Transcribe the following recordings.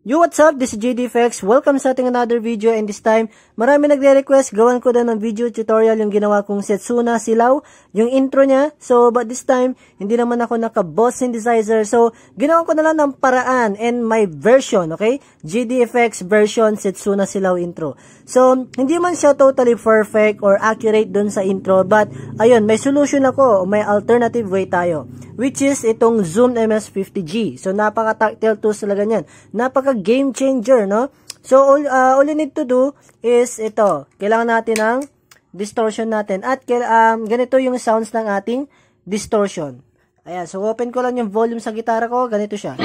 Yo, what's up? This is JDFX. Welcome sa ating another video, and this time, marami nagre-request, gawan ko na ng video tutorial yung ginawa kong Setsuna Silaw, yung intro niya. So, but this time, hindi naman ako naka-boss synthesizer. So, ginawa ko na lang ng paraan and my version, okay? JDFX version Setsuna Silaw intro. So, hindi man siya totally perfect or accurate dun sa intro, but, ayun, may solution ako, may alternative way tayo, which is itong Zoom MS50G. So, napaka-tactile tools talaga niyan. Napaka-game changer, no? So, all you need to do is ito. Kailangan natin ng distortion natin. At ganito yung sounds ng ating distortion. Ayan. So, open ko lang yung volume sa gitara ko. Ganito siya.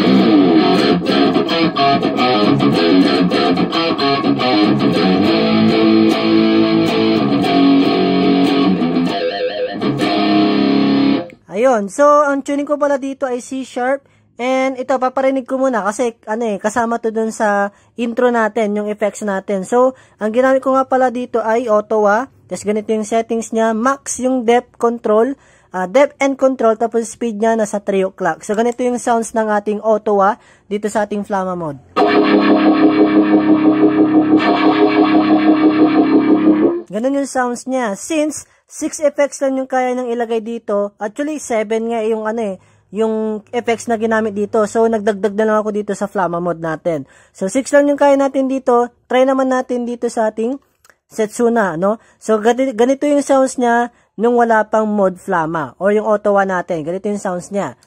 Ayun. So, ang tuning ko pala dito ay C sharp. And ito, paparinig ko muna kasi kasama to dun sa intro natin, yung effects natin. So, ang ginamit ko nga pala dito ay Ottawa. Tapos ganito yung settings niya. Max yung depth control, depth and control, tapos speed niya nasa 3 o'clock. So, ganito yung sounds ng ating Ottawa dito sa ating Flama mode. Ganun yung sounds niya. Since 6 effects lang yung kaya nang ilagay dito, actually 7 nga yung yung effects na ginamit dito. So, nagdagdag na lang ako dito sa Flama mode natin. So, 6 lang yung kaya natin dito. Try naman natin dito sa ating Setsuna, no? So, ganito yung sounds niya nung wala pang mode Flama or yung Ottawa natin. Ganito yung sounds niya.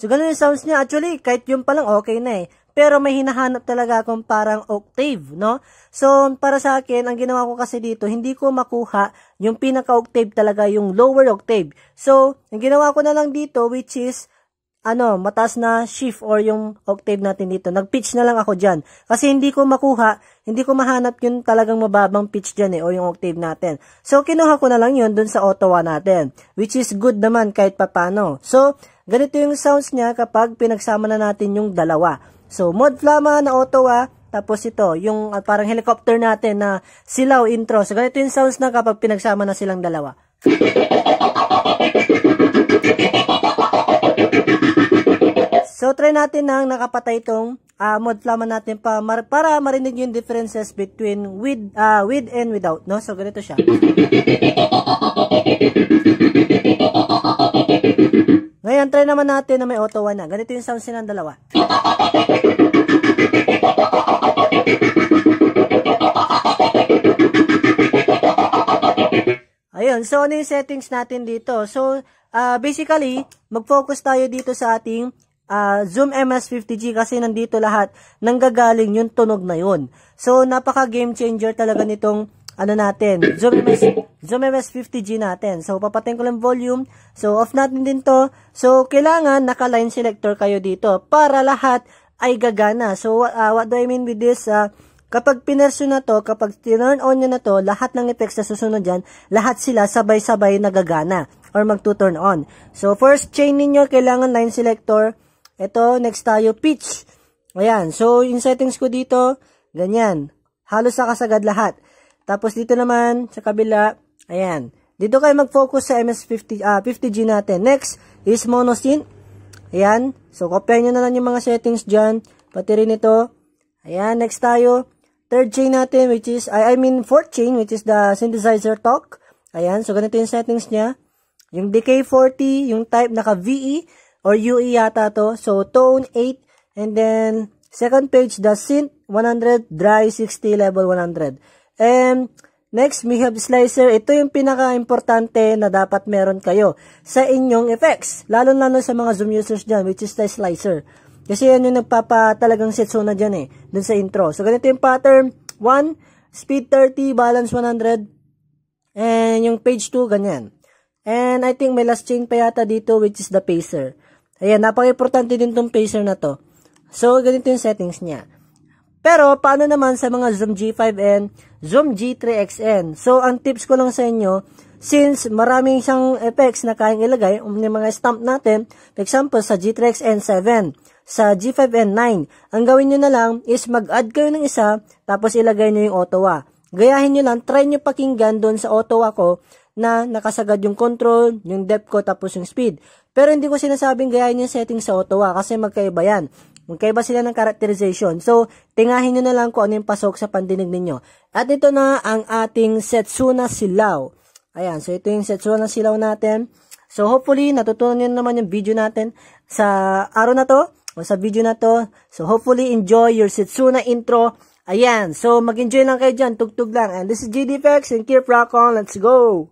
So, ganun yung sounds niya. Actually, kahit yung palang okay na eh. Pero may hinahanap talaga akong parang octave, no? So, para sa akin, ang ginawa ko kasi dito, hindi ko makuha yung pinaka-octave talaga, yung lower octave. So, ang ginawa ko na lang dito, which is, mataas na shift or yung octave natin dito. Nag-pitch na lang ako dyan. Kasi hindi ko makuha, hindi ko mahanap yung talagang mababang pitch dyan o yung octave natin. So, kinuha ko na lang yun dun sa Ottawa natin, which is good naman kahit papano. So, ganito yung sounds niya kapag pinagsama na natin yung dalawa. So, mode Flama na Ottawa, tapos ito, yung parang helicopter natin na Silaw intro. So, ganito yung sounds na kapag pinagsama na silang dalawa. So, try natin nang nakapatay itong mode Flama natin para marinig yung differences between with and without, no? So, ganito siya. Ngayon, try naman natin na may Ottawa na. Ganito yung sounds nilang dalawa. Ayun, so ano yung settings natin dito? So, basically, mag-focus tayo dito sa ating Zoom MS50G kasi nandito lahat nanggagaling yung tunog na yun. So, napaka-game changer talaga nitong natin, Zoom MS50G natin. So, papatayin ko lang volume. So, off natin din to. So, kailangan naka-line selector kayo dito para lahat ay gagana. So, what do I mean with this? Kapag pinerso na to, kapag turn on nyo na to, lahat ng effects na susunod dyan, lahat sila sabay-sabay nagagana or magto-turn on. So, first chain ninyo, kailangan line selector. Ito, next tayo, pitch. Ayan. So, yung settings ko dito, ganyan. Halos nakasagad lahat. Tapos dito naman sa kabila, ayan. Dito kayo mag-focus sa MS50G natin. Next is monosynth. Ayan. So, kopyahin nyo na lang yung mga settings dyan. Pati rin ito. Ayan. Next tayo. Third chain natin, which is, fourth chain, which is the synthesizer talk. Ayan. So, ganito yung settings niya. Yung decay 40, yung type naka-VE or UE yata to. So, tone 8. And then, second page, the synth 100, dry 60, level 100. And next, we have slicer. Ito yung pinaka-importante na dapat meron kayo sa inyong effects. Lalo-lalo sa mga Zoom users dyan, which is the slicer. Kasi yan yung talagang Setsuna dyan dun sa intro. So, ganito yung pattern. 1, speed 30, balance 100. And yung page 2, ganyan. And I think may last chain pa yata dito, which is the pacer. Ayan, napaka-importante din tong pacer na to. So, ganito yung settings niya. Pero, paano naman sa mga Zoom G5N, Zoom G3XN? So, ang tips ko lang sa inyo, since maraming siyang effects na kayang ilagay, yung mga stamp natin, for example, sa G3XN 7, sa G5N 9, ang gawin nyo na lang is mag-add kayo ng isa, tapos ilagay nyo yung Ottawa. Gayahin nyo lang, try nyo pakinggan doon sa Ottawa ko, na nakasagad yung control, yung depth ko, tapos yung speed. Pero hindi ko sinasabing gayahin yung setting sa Ottawa kasi magkaiba yan. Magkaiba sila ng characterization. So, tingahin nyo na lang kung ano yung pasok sa pandinig ninyo. At ito na ang ating Setsuna Silaw. Ayan, so ito yung Setsuna Silaw natin. So, hopefully, natutunan nyo naman yung video natin sa araw na to, o sa video na to. So, hopefully, enjoy your Setsuna intro. Ayan, so mag-enjoy lang kayo dyan, tugtog lang. And this is GDFX and keep rock on, let's go!